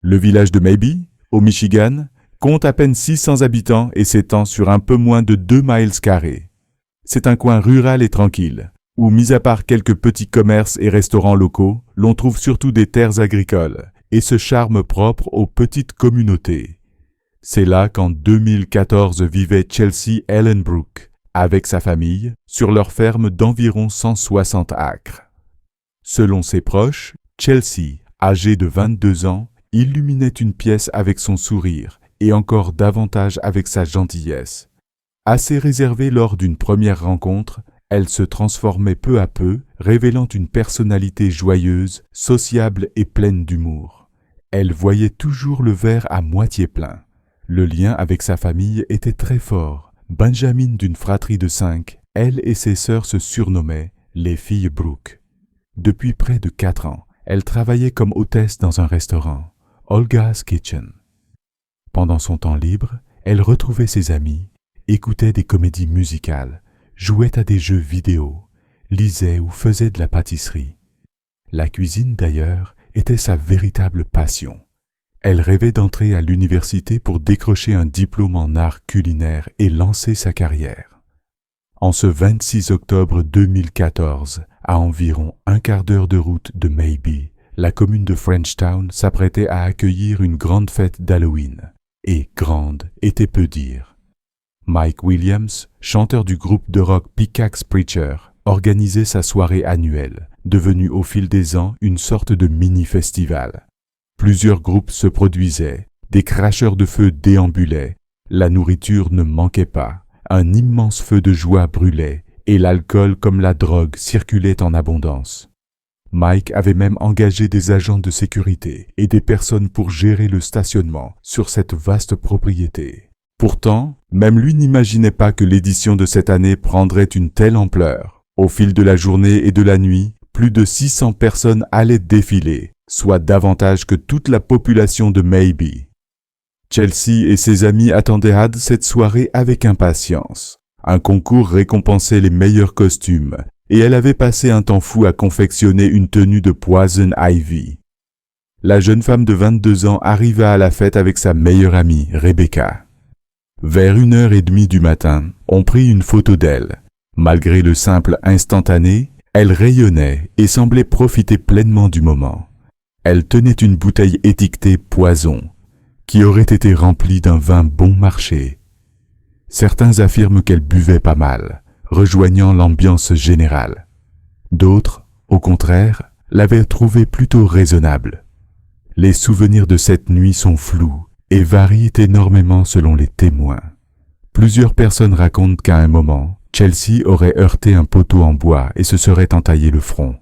Le village de Maybe, au Michigan, compte à peine 600 habitants et s'étend sur un peu moins de 2 miles carrés. C'est un coin rural et tranquille, où, mis à part quelques petits commerces et restaurants locaux, l'on trouve surtout des terres agricoles et ce charme propre aux petites communautés. C'est là qu'en 2014 vivait Chelsea Ellenbrook, avec sa famille, sur leur ferme d'environ 160 acres. Selon ses proches, Chelsea, âgée de 22 ans, illuminait une pièce avec son sourire et encore davantage avec sa gentillesse. Assez réservée lors d'une première rencontre, elle se transformait peu à peu, révélant une personnalité joyeuse, sociable et pleine d'humour. Elle voyait toujours le verre à moitié plein. Le lien avec sa famille était très fort. Benjamin d'une fratrie de 5, elle et ses sœurs se surnommaient les filles Brooke. Depuis près de 4 ans, elle travaillait comme hôtesse dans un restaurant, Olga's Kitchen. Pendant son temps libre, elle retrouvait ses amis, écoutait des comédies musicales, jouait à des jeux vidéo, lisait ou faisait de la pâtisserie. La cuisine, d'ailleurs, était sa véritable passion. Elle rêvait d'entrer à l'université pour décrocher un diplôme en art culinaire et lancer sa carrière. En ce 26 octobre 2014, à environ un quart d'heure de route de Maybe, la commune de Frenchtown s'apprêtait à accueillir une grande fête d'Halloween. Et grande était peu dire. Mike Williams, chanteur du groupe de rock Pickaxe Preacher, organisait sa soirée annuelle, devenue au fil des ans une sorte de mini-festival. Plusieurs groupes se produisaient, des cracheurs de feu déambulaient, la nourriture ne manquait pas, un immense feu de joie brûlait, et l'alcool comme la drogue circulait en abondance. Mike avait même engagé des agents de sécurité et des personnes pour gérer le stationnement sur cette vaste propriété. Pourtant, même lui n'imaginait pas que l'édition de cette année prendrait une telle ampleur. Au fil de la journée et de la nuit, plus de 600 personnes allaient défiler, soit davantage que toute la population de Maybe. Chelsea et ses amis attendaient cette soirée avec impatience. Un concours récompensait les meilleurs costumes, et elle avait passé un temps fou à confectionner une tenue de Poison Ivy. La jeune femme de 22 ans arriva à la fête avec sa meilleure amie, Rebecca. Vers 1h30 du matin, on prit une photo d'elle. Malgré le simple instantané, elle rayonnait et semblait profiter pleinement du moment. Elle tenait une bouteille étiquetée Poison, qui aurait été remplie d'un vin bon marché. Certains affirment qu'elle buvait pas mal, rejoignant l'ambiance générale. D'autres, au contraire, l'avaient trouvée plutôt raisonnable. Les souvenirs de cette nuit sont flous et varient énormément selon les témoins. Plusieurs personnes racontent qu'à un moment, Chelsea aurait heurté un poteau en bois et se serait entaillé le front.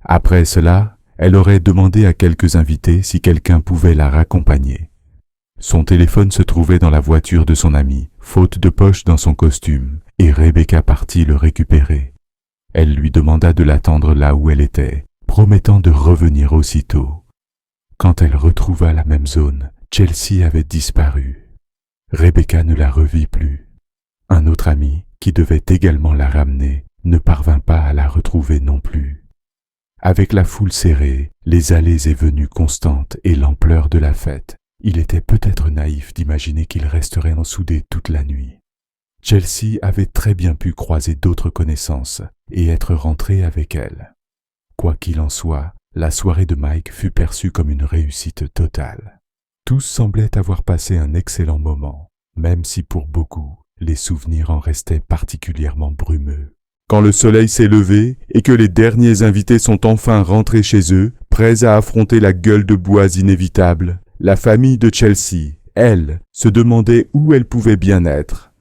Après cela, elle aurait demandé à quelques invités si quelqu'un pouvait la raccompagner. Son téléphone se trouvait dans la voiture de son ami, faute de poche dans son costume, et Rebecca partit le récupérer. Elle lui demanda de l'attendre là où elle était, promettant de revenir aussitôt. Quand elle retrouva la même zone, Chelsea avait disparu. Rebecca ne la revit plus. Un autre ami, qui devait également la ramener, ne parvint pas à la retrouver non plus. Avec la foule serrée, les allées et venues constantes et l'ampleur de la fête, il était peut-être naïf d'imaginer qu'ils resteraient ensoudés toute la nuit. Chelsea avait très bien pu croiser d'autres connaissances et être rentrée avec elles. Quoi qu'il en soit, la soirée de Mike fut perçue comme une réussite totale. Tous semblaient avoir passé un excellent moment, même si pour beaucoup, les souvenirs en restaient particulièrement brumeux. Quand le soleil s'est levé et que les derniers invités sont enfin rentrés chez eux, prêts à affronter la gueule de bois inévitable, la famille de Chelsea, elle, se demandait où elle pouvait bien être.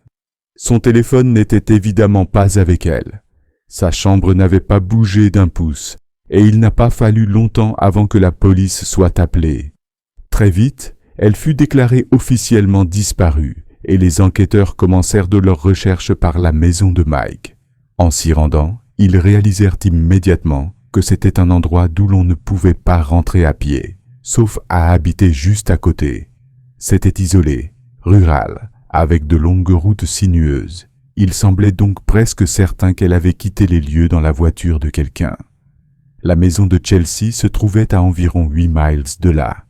Son téléphone n'était évidemment pas avec elle. Sa chambre n'avait pas bougé d'un pouce, et il n'a pas fallu longtemps avant que la police soit appelée. Très vite, elle fut déclarée officiellement disparue, et les enquêteurs commencèrent de leurs recherches par la maison de Mike. En s'y rendant, ils réalisèrent immédiatement que c'était un endroit d'où l'on ne pouvait pas rentrer à pied, sauf à habiter juste à côté. C'était isolé, rural, avec de longues routes sinueuses. Il semblait donc presque certain qu'elle avait quitté les lieux dans la voiture de quelqu'un. La maison de Chelsea se trouvait à environ 8 miles de là.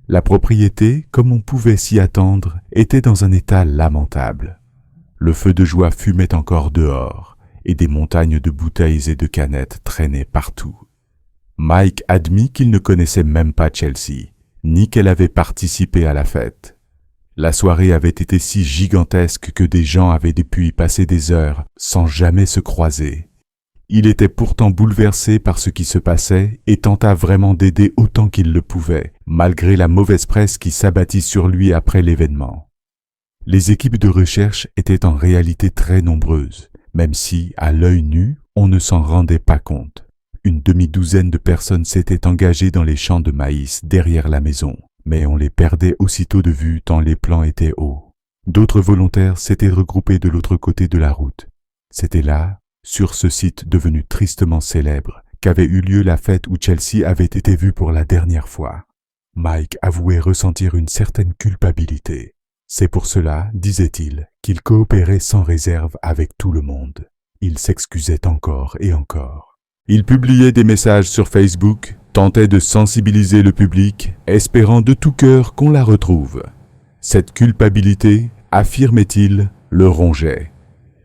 La propriété, comme on pouvait s'y attendre, était dans un état lamentable. Le feu de joie fumait encore dehors, et des montagnes de bouteilles et de canettes traînaient partout. Mike admit qu'il ne connaissait même pas Chelsea, ni qu'elle avait participé à la fête. La soirée avait été si gigantesque que des gens avaient pu y passer des heures sans jamais se croiser. Il était pourtant bouleversé par ce qui se passait et tenta vraiment d'aider autant qu'il le pouvait, malgré la mauvaise presse qui s'abattit sur lui après l'événement. Les équipes de recherche étaient en réalité très nombreuses, même si, à l'œil nu, on ne s'en rendait pas compte. Une demi-douzaine de personnes s'étaient engagées dans les champs de maïs derrière la maison, mais on les perdait aussitôt de vue tant les plants étaient hauts. D'autres volontaires s'étaient regroupés de l'autre côté de la route. C'était là, sur ce site devenu tristement célèbre, qu'avait eu lieu la fête où Chelsea avait été vue pour la dernière fois. Mike avouait ressentir une certaine culpabilité. C'est pour cela, disait-il, qu'il coopérait sans réserve avec tout le monde. Il s'excusait encore et encore. Il publiait des messages sur Facebook, tentait de sensibiliser le public, espérant de tout cœur qu'on la retrouve. Cette culpabilité, affirmait-il, le rongeait.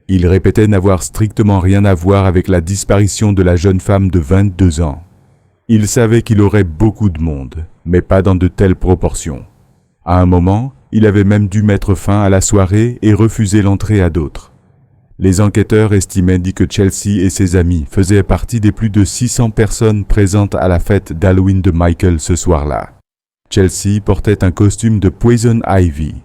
Il répétait n'avoir strictement rien à voir avec la disparition de la jeune femme de 22 ans. Il savait qu'il aurait beaucoup de monde, mais pas dans de telles proportions. À un moment, il avait même dû mettre fin à la soirée et refuser l'entrée à d'autres. Les enquêteurs estimaient que Chelsea et ses amis faisaient partie des plus de 600 personnes présentes à la fête d'Halloween de Michael ce soir-là. Chelsea portait un costume de Poison Ivy,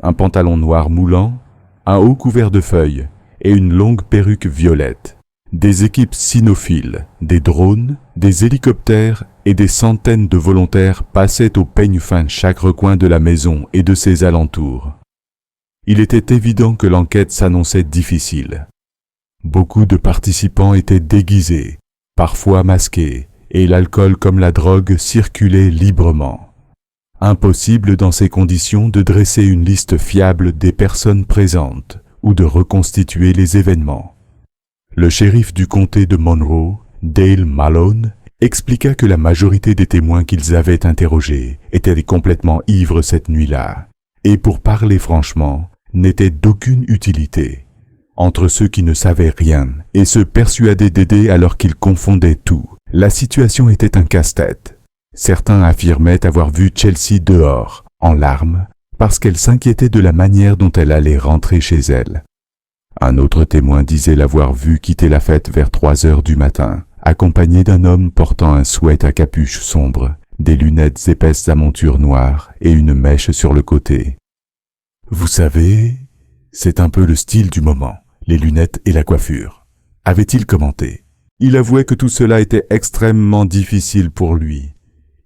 un pantalon noir moulant, un haut couvert de feuilles, et une longue perruque violette. Des équipes cynophiles, des drones, des hélicoptères et des centaines de volontaires passaient au peigne fin chaque recoin de la maison et de ses alentours. Il était évident que l'enquête s'annonçait difficile. Beaucoup de participants étaient déguisés, parfois masqués, et l'alcool comme la drogue circulait librement. Impossible dans ces conditions de dresser une liste fiable des personnes présentes, ou de reconstituer les événements. Le shérif du comté de Monroe, Dale Malone, expliqua que la majorité des témoins qu'ils avaient interrogés étaient complètement ivres cette nuit-là, et pour parler franchement, n'étaient d'aucune utilité. Entre ceux qui ne savaient rien et ceux persuadés d'aider alors qu'ils confondaient tout, la situation était un casse-tête. Certains affirmaient avoir vu Chelsea dehors, en larmes, parce qu'elle s'inquiétait de la manière dont elle allait rentrer chez elle. Un autre témoin disait l'avoir vue quitter la fête vers 3 heures du matin, accompagné d'un homme portant un sweat à capuche sombre, des lunettes épaisses à monture noire et une mèche sur le côté. Vous savez, c'est un peu le style du moment, les lunettes et la coiffure, avait-il commenté. Il avouait que tout cela était extrêmement difficile pour lui.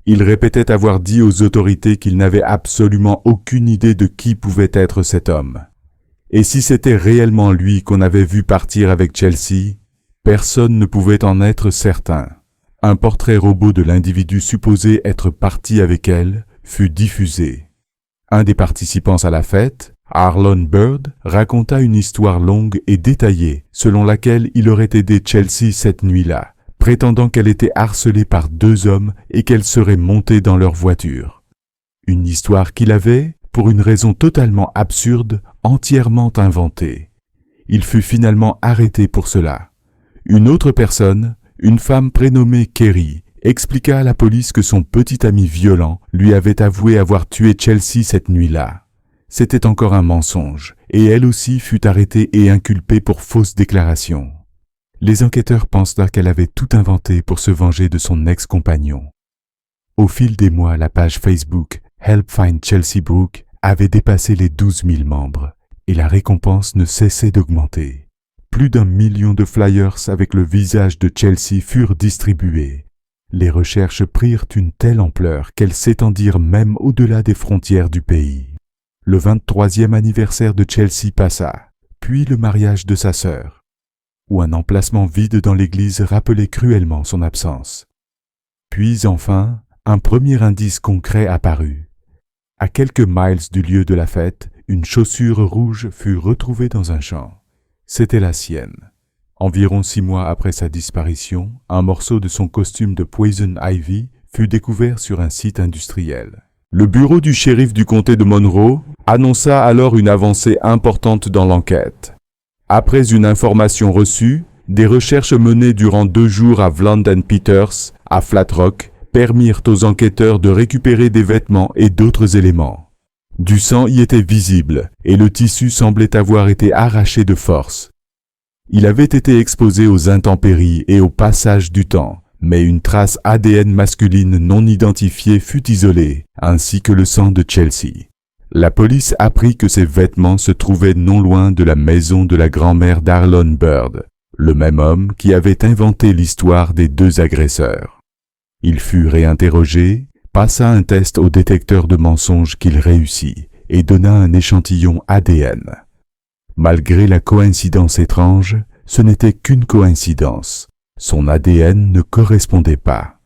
Il répétait avoir dit aux autorités qu'il n'avait absolument aucune idée de qui pouvait être cet homme. Et si c'était réellement lui qu'on avait vu partir avec Chelsea, personne ne pouvait en être certain. Un portrait robot de l'individu supposé être parti avec elle fut diffusé. Un des participants à la fête, Arlon Bird, raconta une histoire longue et détaillée selon laquelle il aurait aidé Chelsea cette nuit-là, prétendant qu'elle était harcelée par 2 hommes et qu'elle serait montée dans leur voiture. Une histoire qu'il avait, pour une raison totalement absurde, entièrement inventée. Il fut finalement arrêté pour cela. Une autre personne, une femme prénommée Kerry, expliqua à la police que son petit ami violent lui avait avoué avoir tué Chelsea cette nuit-là. C'était encore un mensonge, et elle aussi fut arrêtée et inculpée pour fausse déclaration. Les enquêteurs pensèrent qu'elle avait tout inventé pour se venger de son ex-compagnon. Au fil des mois, la page Facebook Help Find Chelsea Brooke avait dépassé les 12 000 membres, et la récompense ne cessait d'augmenter. Plus d'1 million de flyers avec le visage de Chelsea furent distribués. Les recherches prirent une telle ampleur qu'elles s'étendirent même au-delà des frontières du pays. Le 23e anniversaire de Chelsea passa, puis le mariage de sa sœur, où un emplacement vide dans l'église rappelait cruellement son absence. Puis enfin, un premier indice concret apparut. À quelques miles du lieu de la fête, une chaussure rouge fut retrouvée dans un champ. C'était la sienne. Environ 6 mois après sa disparition, un morceau de son costume de Poison Ivy fut découvert sur un site industriel. Le bureau du shérif du comté de Monroe annonça alors une avancée importante dans l'enquête. Après une information reçue, des recherches menées durant 2 jours à Vland & Peters, à Flat Rock, permirent aux enquêteurs de récupérer des vêtements et d'autres éléments. Du sang y était visible et le tissu semblait avoir été arraché de force. Il avait été exposé aux intempéries et au passage du temps, mais une trace ADN masculine non identifiée fut isolée, ainsi que le sang de Chelsea. La police apprit que ces vêtements se trouvaient non loin de la maison de la grand-mère d'Arlon Byrd, le même homme qui avait inventé l'histoire des 2 agresseurs. Il fut réinterrogé, passa un test au détecteur de mensonges qu'il réussit et donna un échantillon ADN. Malgré la coïncidence étrange, ce n'était qu'une coïncidence. Son ADN ne correspondait pas.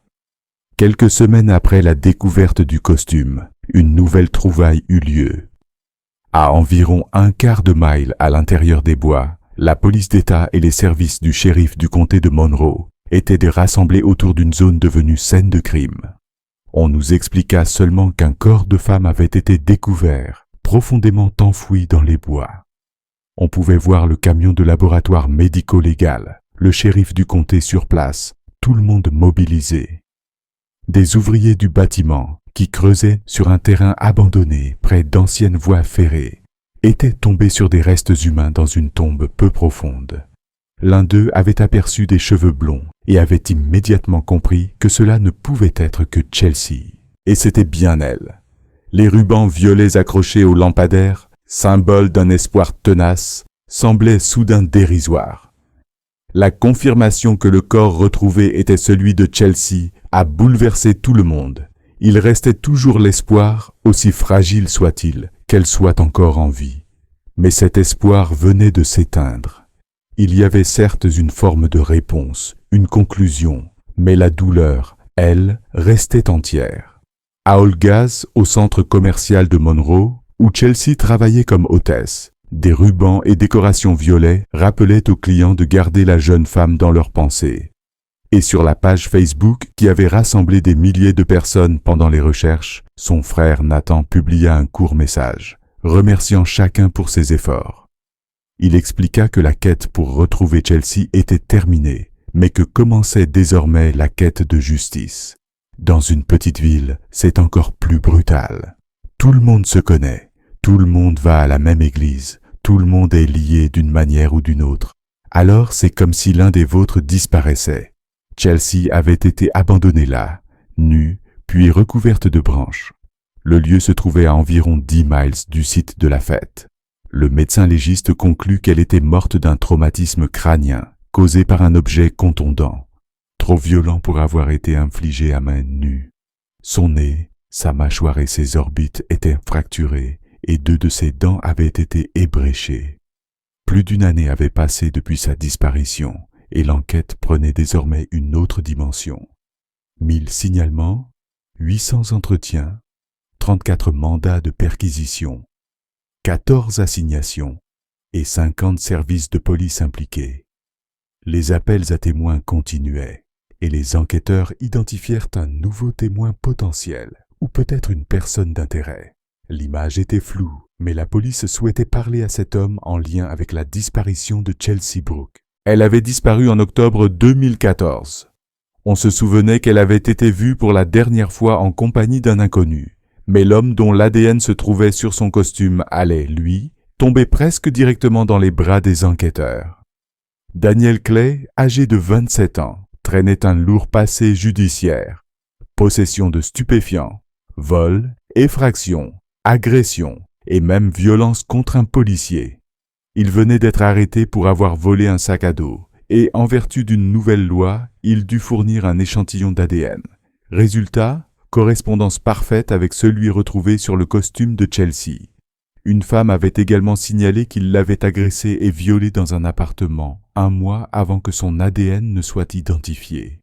Quelques semaines après la découverte du costume, une nouvelle trouvaille eut lieu. À environ 1/4 de mile à l'intérieur des bois, la police d'État et les services du shérif du comté de Monroe étaient rassemblés autour d'une zone devenue scène de crime. On nous expliqua seulement qu'un corps de femme avait été découvert, profondément enfoui dans les bois. On pouvait voir le camion de laboratoire médico-légal, le shérif du comté sur place, tout le monde mobilisé. Des ouvriers du bâtiment, qui creusaient sur un terrain abandonné près d'anciennes voies ferrées, étaient tombés sur des restes humains dans une tombe peu profonde. L'un d'eux avait aperçu des cheveux blonds et avait immédiatement compris que cela ne pouvait être que Chelsea. Et c'était bien elle. Les rubans violets accrochés au lampadaire, symbole d'un espoir tenace, semblaient soudain dérisoires. La confirmation que le corps retrouvé était celui de Chelsea a bouleversé tout le monde. Il restait toujours l'espoir, aussi fragile soit-il, qu'elle soit encore en vie. Mais cet espoir venait de s'éteindre. Il y avait certes une forme de réponse, une conclusion, mais la douleur, elle, restait entière. À Olga's, au centre commercial de Monroe, où Chelsea travaillait comme hôtesse, des rubans et décorations violets rappelaient aux clients de garder la jeune femme dans leurs pensées. Et sur la page Facebook qui avait rassemblé des milliers de personnes pendant les recherches, son frère Nathan publia un court message, remerciant chacun pour ses efforts. Il expliqua que la quête pour retrouver Chelsea était terminée, mais que commençait désormais la quête de justice. Dans une petite ville, c'est encore plus brutal. Tout le monde se connaît. Tout le monde va à la même église, tout le monde est lié d'une manière ou d'une autre. Alors c'est comme si l'un des vôtres disparaissait. Chelsea avait été abandonnée là, nue, puis recouverte de branches. Le lieu se trouvait à environ 10 miles du site de la fête. Le médecin légiste conclut qu'elle était morte d'un traumatisme crânien, causé par un objet contondant, trop violent pour avoir été infligé à main nue. Son nez, sa mâchoire et ses orbites étaient fracturés, et 2 de ses dents avaient été ébréchées. Plus d'1 année avait passé depuis sa disparition, et l'enquête prenait désormais une autre dimension. 1000 signalements, 800 entretiens, 34 mandats de perquisition, 14 assignations et 50 services de police impliqués. Les appels à témoins continuaient, et les enquêteurs identifièrent un nouveau témoin potentiel, ou peut-être une personne d'intérêt. L'image était floue, mais la police souhaitait parler à cet homme en lien avec la disparition de Chelsea Brooke. Elle avait disparu en octobre 2014. On se souvenait qu'elle avait été vue pour la dernière fois en compagnie d'un inconnu, mais l'homme dont l'ADN se trouvait sur son costume allait, lui, tomber presque directement dans les bras des enquêteurs. Daniel Clay, âgé de 27 ans, traînait un lourd passé judiciaire, possession de stupéfiants, vol, effraction, agression et même violence contre un policier. Il venait d'être arrêté pour avoir volé un sac à dos et, en vertu d'une nouvelle loi, il dut fournir un échantillon d'ADN. Résultat, correspondance parfaite avec celui retrouvé sur le costume de Chelsea. Une femme avait également signalé qu'il l'avait agressée et violée dans un appartement 1 mois avant que son ADN ne soit identifié.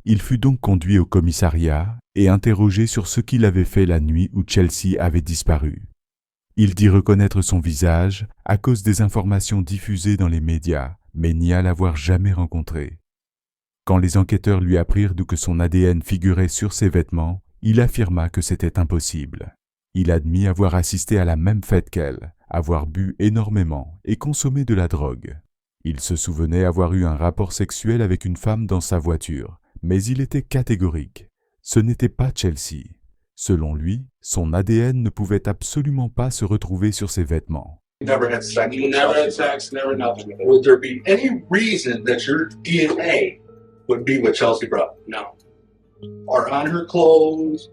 Il fut donc conduit au commissariat et interrogé sur ce qu'il avait fait la nuit où Chelsea avait disparu. Il dit reconnaître son visage à cause des informations diffusées dans les médias, mais nia l'avoir jamais rencontré. Quand les enquêteurs lui apprirent que son ADN figurait sur ses vêtements, il affirma que c'était impossible. Il admit avoir assisté à la même fête qu'elle, avoir bu énormément et consommé de la drogue. Il se souvenait avoir eu un rapport sexuel avec une femme dans sa voiture, mais il était catégorique. Ce n'était pas Chelsea. Selon lui, son ADN ne pouvait absolument pas se retrouver sur ses vêtements. Never had sex. You never had sex, never nothing. Would there be any reason that your DNA would be with Chelsea Brown? No. Or on her clothes,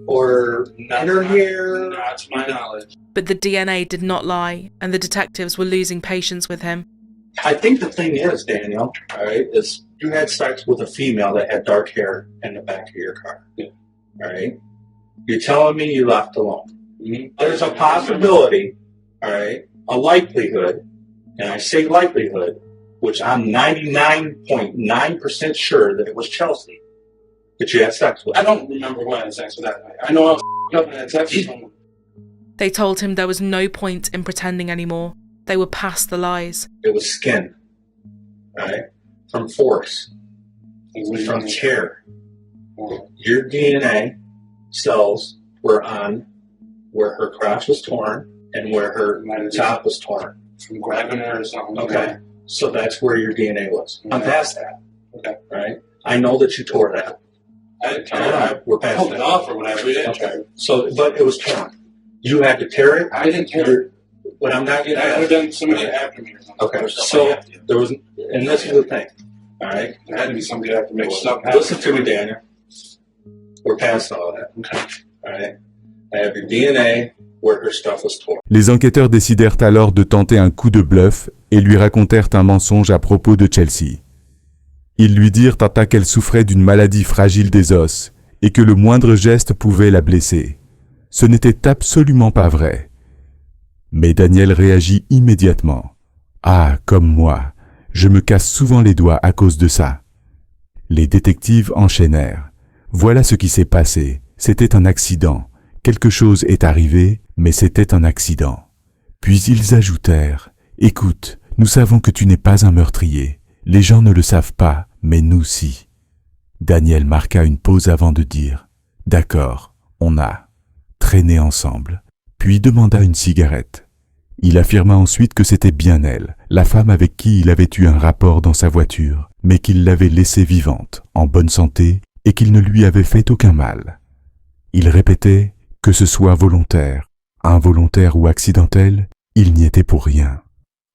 or in her hair? Not to my knowledge. But the DNA did not lie, and the detectives were losing patience with him. I think the thing is, Daniel, all right, is you had sex with a female that had dark hair in the back of your car. Yeah. All right? You're telling me you left alone. Mm-hmm. There's a possibility, all right, a likelihood, and I say likelihood, which I'm 99.9% sure that it was Chelsea that you had sex with. I don't remember who I had sex with that night. I know I was up and had sex with someone. They told him there was no point in pretending anymore. They were past the lies. It was skin, all right, from force, from tear. Your DNA cells were on where her crotch was torn and where her top was torn. From grabbing her or something. Okay, so that's where your DNA was. I'm past that. Okay, right? I know that you tore that. I didn't tear it. We're past Pulled that. it off or whatever. We didn't Okay, tear it. so but it was torn. You had to tear it. I didn't tear it. But I'm not getting That would that. have been somebody after me or something. Okay, Or so somebody after you. there was, and this is the thing, all right? There had to be somebody after me. Something happened. Listen to me, Daniel. We're past all that. Okay. All right. I have your DNA where her stuff was torn. Les enquêteurs décidèrent alors de tenter un coup de bluff et lui racontèrent un mensonge à propos de Chelsea. Ils lui dirent enfin qu'elle souffrait d'une maladie fragile des os et que le moindre geste pouvait la blesser. Ce n'était absolument pas vrai. Mais Daniel réagit immédiatement. « Ah, comme moi, je me casse souvent les doigts à cause de ça. » Les détectives enchaînèrent. « Voilà ce qui s'est passé. C'était un accident. Quelque chose est arrivé, mais c'était un accident. » Puis ils ajoutèrent « Écoute, nous savons que tu n'es pas un meurtrier. Les gens ne le savent pas, mais nous si. » Daniel marqua une pause avant de dire « D'accord, on a traîné ensemble. » Puis demanda une cigarette. Il affirma ensuite que c'était bien elle, la femme avec qui il avait eu un rapport dans sa voiture, mais qu'il l'avait laissée vivante, en bonne santé, et qu'il ne lui avait fait aucun mal. Il répétait que ce soit volontaire, involontaire ou accidentel, il n'y était pour rien.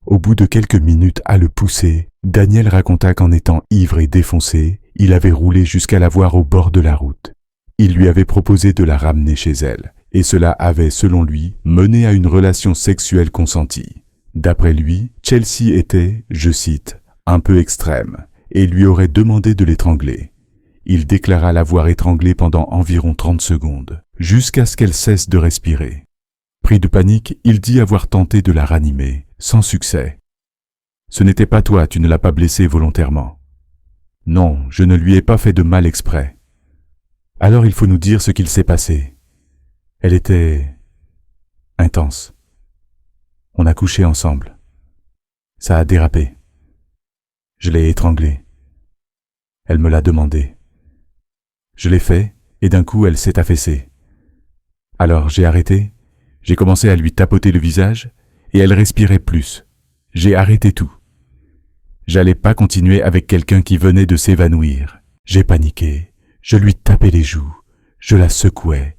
Au bout de quelques minutes à le pousser, Daniel raconta qu'en étant ivre et défoncé, il avait roulé jusqu'à la voir au bord de la route. Il lui avait proposé de la ramener chez elle, et cela avait, selon lui, mené à une relation sexuelle consentie. D'après lui, Chelsea était, je cite, « un peu extrême » et lui aurait demandé de l'étrangler. Il déclara l'avoir étranglée pendant environ 30 secondes, jusqu'à ce qu'elle cesse de respirer. Pris de panique, il dit avoir tenté de la ranimer, sans succès. « Ce n'était pas toi, tu ne l'as pas blessée volontairement. »« Non, je ne lui ai pas fait de mal exprès. » « Alors il faut nous dire ce qu'il s'est passé. » Elle était intense. On a couché ensemble. Ça a dérapé. Je l'ai étranglée. Elle me l'a demandé. Je l'ai fait, et d'un coup elle s'est affaissée. Alors j'ai arrêté, j'ai commencé à lui tapoter le visage, et elle respirait plus. J'ai arrêté tout. J'allais pas continuer avec quelqu'un qui venait de s'évanouir. J'ai paniqué, je lui tapais les joues, je la secouais.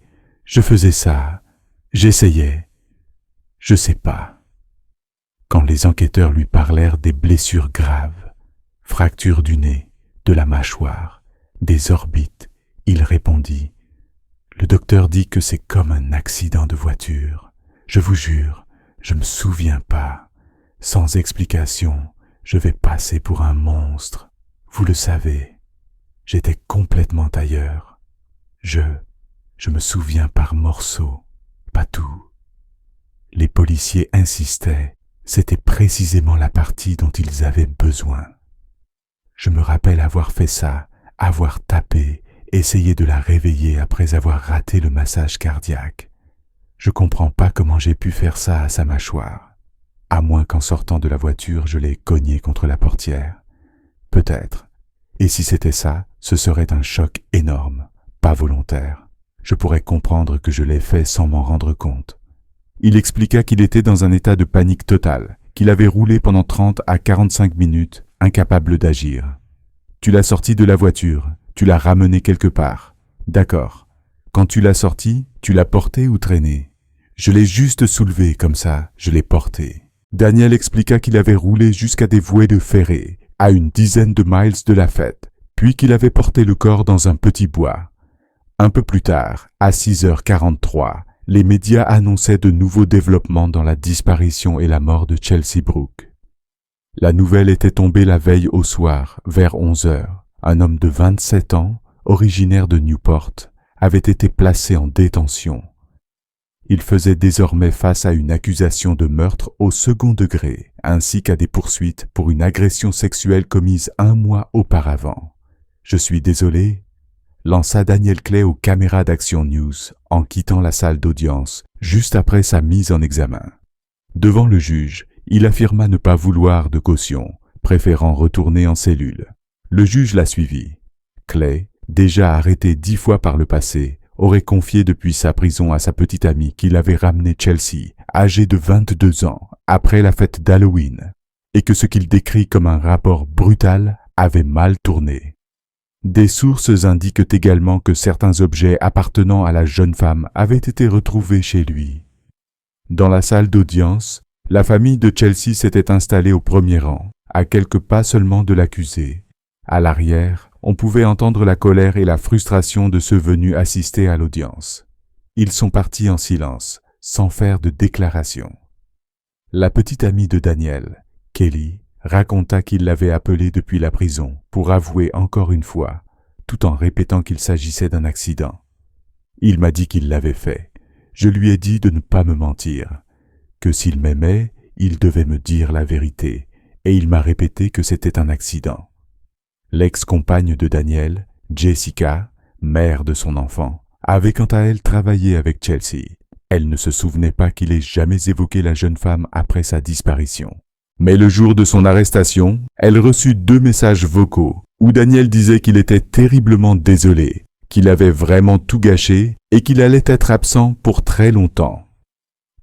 Je faisais ça, j'essayais, je sais pas. Quand les enquêteurs lui parlèrent des blessures graves, fractures du nez, de la mâchoire, des orbites, il répondit « Le docteur dit que c'est comme un accident de voiture. Je vous jure, je me souviens pas. Sans explication, je vais passer pour un monstre. Vous le savez, j'étais complètement ailleurs. Je me souviens par morceaux, pas tout. » Les policiers insistaient, c'était précisément la partie dont ils avaient besoin. Je me rappelle avoir fait ça, avoir tapé, essayé de la réveiller après avoir raté le massage cardiaque. Je comprends pas comment j'ai pu faire ça à sa mâchoire, à moins qu'en sortant de la voiture je l'ai cognée contre la portière. Peut-être. Et si c'était ça, ce serait un choc énorme, pas volontaire. Je pourrais comprendre que je l'ai fait sans m'en rendre compte. Il expliqua qu'il était dans un état de panique totale, qu'il avait roulé pendant 30 à 45 minutes, incapable d'agir. Tu l'as sorti de la voiture, tu l'as ramené quelque part. D'accord. Quand tu l'as sorti, tu l'as porté ou traîné? Je l'ai juste soulevé comme ça, je l'ai porté. Daniel expliqua qu'il avait roulé jusqu'à des vouées de ferrée, à une dizaine de miles de la fête, puis qu'il avait porté le corps dans un petit bois. Un peu plus tard, à 6h43, les médias annonçaient de nouveaux développements dans la disparition et la mort de Chelsea Brooke. La nouvelle était tombée la veille au soir, vers 11h. Un homme de 27 ans, originaire de Newport, avait été placé en détention. Il faisait désormais face à une accusation de meurtre au second degré, ainsi qu'à des poursuites pour une agression sexuelle commise 1 mois auparavant. « Je suis désolé », lança Daniel Clay aux caméras d'Action News en quittant la salle d'audience juste après sa mise en examen. Devant le juge, il affirma ne pas vouloir de caution, préférant retourner en cellule. Le juge l'a suivi. Clay, déjà arrêté 10 fois par le passé, aurait confié depuis sa prison à sa petite amie qu'il avait ramené Chelsea, âgée de 22 ans, après la fête d'Halloween, et que ce qu'il décrit comme un rapport brutal avait mal tourné. Des sources indiquent également que certains objets appartenant à la jeune femme avaient été retrouvés chez lui. Dans la salle d'audience, la famille de Chelsea s'était installée au premier rang, à quelques pas seulement de l'accusé. À l'arrière, on pouvait entendre la colère et la frustration de ceux venus assister à l'audience. Ils sont partis en silence, sans faire de déclaration. La petite amie de Daniel, Kelly, raconta qu'il l'avait appelé depuis la prison pour avouer encore une fois, tout en répétant qu'il s'agissait d'un accident. Il m'a dit qu'il l'avait fait. Je lui ai dit de ne pas me mentir, que s'il m'aimait, il devait me dire la vérité, et il m'a répété que c'était un accident. L'ex-compagne de Daniel, Jessica, mère de son enfant, avait quant à elle travaillé avec Chelsea. Elle ne se souvenait pas qu'il ait jamais évoqué la jeune femme après sa disparition. Mais le jour de son arrestation, elle reçut 2 messages vocaux où Daniel disait qu'il était terriblement désolé, qu'il avait vraiment tout gâché et qu'il allait être absent pour très longtemps.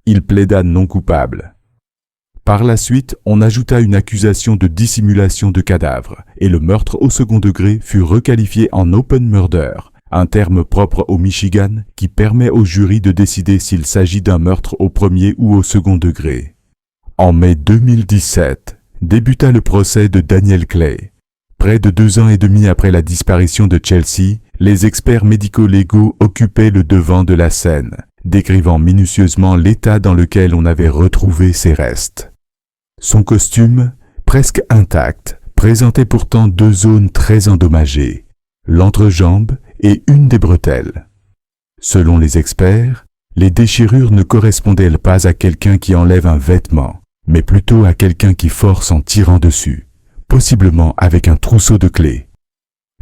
Il plaida non coupable. Par la suite, on ajouta une accusation de dissimulation de cadavre et le meurtre au second degré fut requalifié en open murder, un terme propre au Michigan qui permet au jury de décider s'il s'agit d'un meurtre au premier ou au second degré. En mai 2017, débuta le procès de Daniel Clay. Près de 2 ans et demi après la disparition de Chelsea, les experts médico-légaux occupaient le devant de la scène, décrivant minutieusement l'état dans lequel on avait retrouvé ses restes. Son costume, presque intact, présentait pourtant 2 zones très endommagées, l'entrejambe et une des bretelles. Selon les experts, les déchirures ne correspondaient pas à quelqu'un qui enlève un vêtement, mais plutôt à quelqu'un qui force en tirant dessus, possiblement avec un trousseau de clés.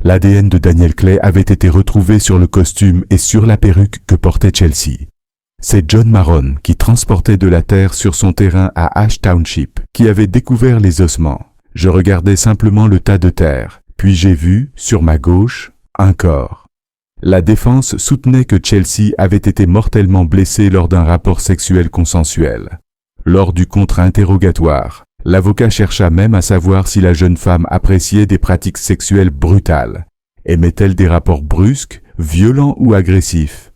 L'ADN de Daniel Clay avait été retrouvé sur le costume et sur la perruque que portait Chelsea. C'est John Marron qui transportait de la terre sur son terrain à Ash Township qui avait découvert les ossements. Je regardais simplement le tas de terre, puis j'ai vu, sur ma gauche, un corps. La défense soutenait que Chelsea avait été mortellement blessée lors d'un rapport sexuel consensuel. Lors du contre-interrogatoire, l'avocat chercha même à savoir si la jeune femme appréciait des pratiques sexuelles brutales. Aimait-elle des rapports brusques, violents ou agressifs?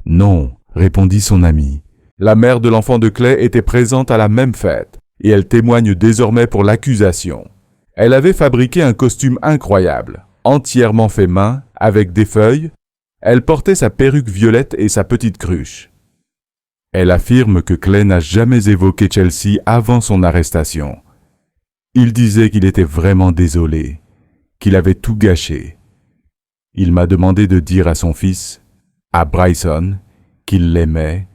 Non, répondit son ami. La mère de l'enfant de Clay était présente à la même fête, et elle témoigne désormais pour l'accusation. Elle avait fabriqué un costume incroyable, entièrement fait main, avec des feuilles. Elle portait sa perruque violette et sa petite cruche. Elle affirme que Clay n'a jamais évoqué Chelsea avant son arrestation. Il disait qu'il était vraiment désolé, qu'il avait tout gâché. Il m'a demandé de dire à son fils, à Bryson, qu'il l'aimait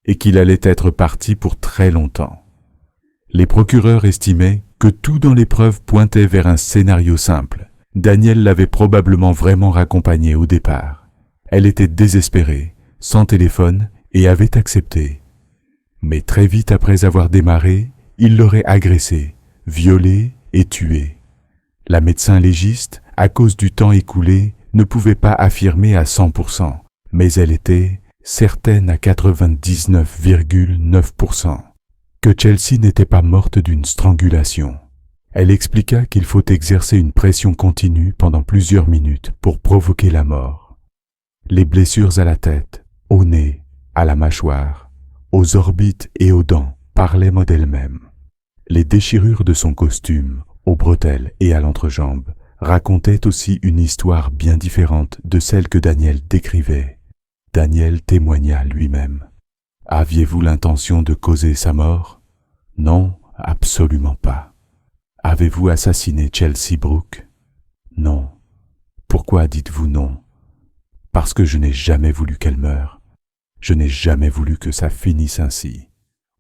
et qu'il allait être parti pour très longtemps. Les procureurs estimaient que tout dans les preuves pointait vers un scénario simple. Daniel l'avait probablement vraiment raccompagnée au départ. Elle était désespérée, sans téléphone, et avait accepté. Mais très vite après avoir démarré, il l'aurait agressée, violée et tuée. La médecin légiste, à cause du temps écoulé, ne pouvait pas affirmer à 100%, mais elle était certaine à 99,9% que Chelsea n'était pas morte d'une strangulation. Elle expliqua qu'il faut exercer une pression continue pendant plusieurs minutes pour provoquer la mort. Les blessures à la tête, au nez, à la mâchoire, aux orbites et aux dents parlaient d'elles-mêmes. Les déchirures de son costume, aux bretelles et à l'entrejambe, racontaient aussi une histoire bien différente de celle que Daniel décrivait. Daniel témoigna lui-même. « Aviez-vous l'intention de causer sa mort? » « Non, absolument pas. »« Avez-vous assassiné Chelsea Brooke? » »« Non. »« Pourquoi dites-vous non? » ?»« Parce que je n'ai jamais voulu qu'elle meure. Je n'ai jamais voulu que ça finisse ainsi. »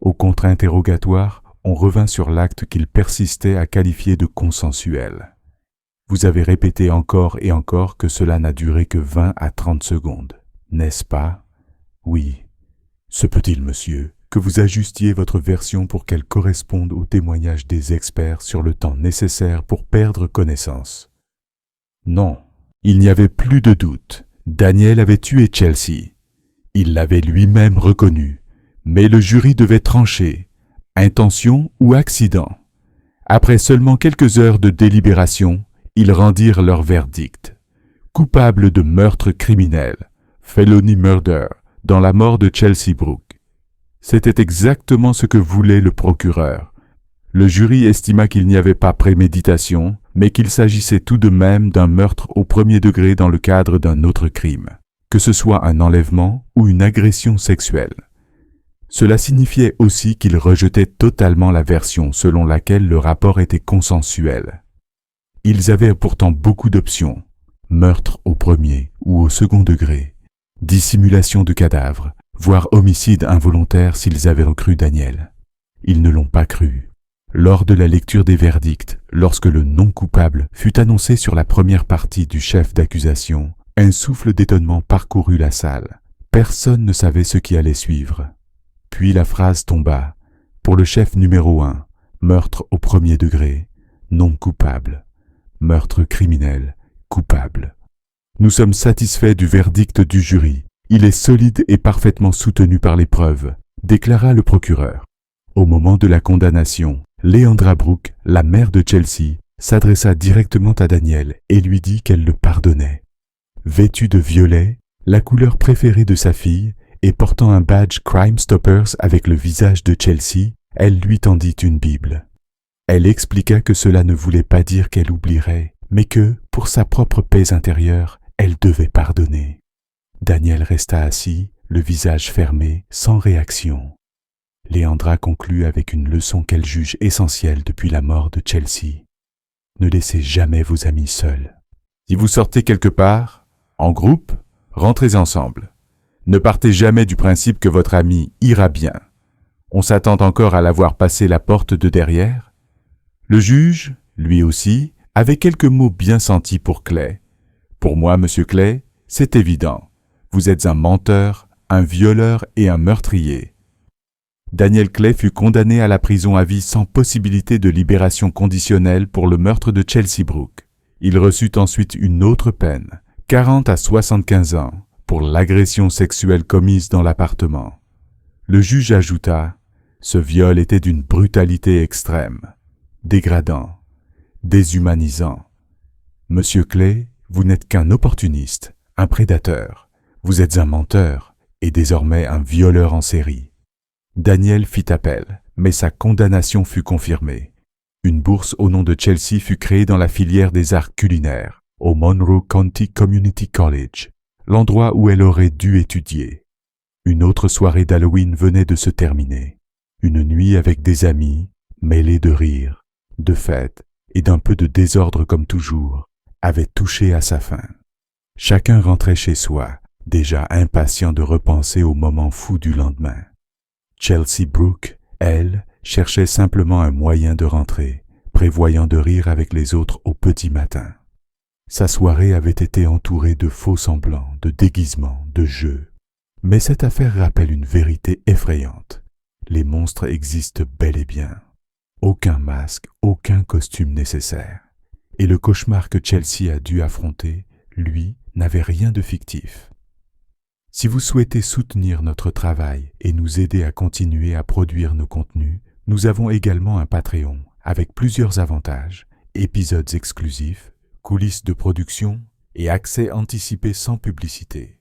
Au contre-interrogatoire, on revint sur l'acte qu'il persistait à qualifier de consensuel. Vous avez répété encore et encore que cela n'a duré que 20 à 30 secondes, n'est-ce pas? Oui. Se peut-il, monsieur, que vous ajustiez votre version pour qu'elle corresponde au témoignage des experts sur le temps nécessaire pour perdre connaissance? Non, il n'y avait plus de doute. Daniel avait tué Chelsea. Il l'avait lui-même reconnu, mais le jury devait trancher, intention ou accident. Après seulement quelques heures de délibération, ils rendirent leur verdict. Coupable de meurtre criminel, felony murder, dans la mort de Chelsea Brooke. C'était exactement ce que voulait le procureur. Le jury estima qu'il n'y avait pas préméditation, mais qu'il s'agissait tout de même d'un meurtre au premier degré dans le cadre d'un autre crime, que ce soit un enlèvement ou une agression sexuelle. Cela signifiait aussi qu'il rejetait totalement la version selon laquelle le rapport était consensuel. Ils avaient pourtant beaucoup d'options, meurtre au premier ou au second degré, dissimulation de cadavre, voire homicide involontaire s'ils avaient recru Daniel. Ils ne l'ont pas cru. Lors de la lecture des verdicts, lorsque le non coupable fut annoncé sur la première partie du chef d'accusation, un souffle d'étonnement parcourut la salle. Personne ne savait ce qui allait suivre. Puis la phrase tomba. Pour le chef numéro 1, meurtre au premier degré, non coupable. Meurtre criminel, coupable. Nous sommes satisfaits du verdict du jury. Il est solide et parfaitement soutenu par les preuves, déclara le procureur. Au moment de la condamnation, Leandra Brooke, la mère de Chelsea, s'adressa directement à Daniel et lui dit qu'elle le pardonnait. Vêtue de violet, la couleur préférée de sa fille, et portant un badge Crime Stoppers avec le visage de Chelsea, elle lui tendit une Bible. Elle expliqua que cela ne voulait pas dire qu'elle oublierait, mais que, pour sa propre paix intérieure, elle devait pardonner. Daniel resta assis, le visage fermé, sans réaction. Leandra conclut avec une leçon qu'elle juge essentielle depuis la mort de Chelsea. Ne laissez jamais vos amis seuls. Si vous sortez quelque part, en groupe, rentrez ensemble. Ne partez jamais du principe que votre ami ira bien. On s'attend encore à la voir passer la porte de derrière. Le juge, lui aussi, avait quelques mots bien sentis pour Clay. Pour moi, monsieur Clay, c'est évident. Vous êtes un menteur, un violeur et un meurtrier. Daniel Clay fut condamné à la prison à vie sans possibilité de libération conditionnelle pour le meurtre de Chelsea Brooke. Il reçut ensuite une autre peine, 40 à 75 ans, pour l'agression sexuelle commise dans l'appartement. Le juge ajouta, ce viol était d'une brutalité extrême, dégradant, déshumanisant. Monsieur Clay, vous n'êtes qu'un opportuniste, un prédateur. Vous êtes un menteur et désormais un violeur en série. Daniel fit appel, mais sa condamnation fut confirmée. Une bourse au nom de Chelsea fut créée dans la filière des arts culinaires, au Monroe County Community College, l'endroit où elle aurait dû étudier. Une autre soirée d'Halloween venait de se terminer. Une nuit avec des amis, mêlée de rires, de fêtes et d'un peu de désordre comme toujours, avait touché à sa fin. Chacun rentrait chez soi, déjà impatient de repenser au moment fou du lendemain. Chelsea Brooke, elle, cherchait simplement un moyen de rentrer, prévoyant de rire avec les autres au petit matin. Sa soirée avait été entourée de faux semblants, de déguisements, de jeux. Mais cette affaire rappelle une vérité effrayante. Les monstres existent bel et bien. Aucun masque, aucun costume nécessaire. Et le cauchemar que Chelsea a dû affronter, lui, n'avait rien de fictif. Si vous souhaitez soutenir notre travail et nous aider à continuer à produire nos contenus, nous avons également un Patreon avec plusieurs avantages, épisodes exclusifs, coulisses de production et accès anticipé sans publicité.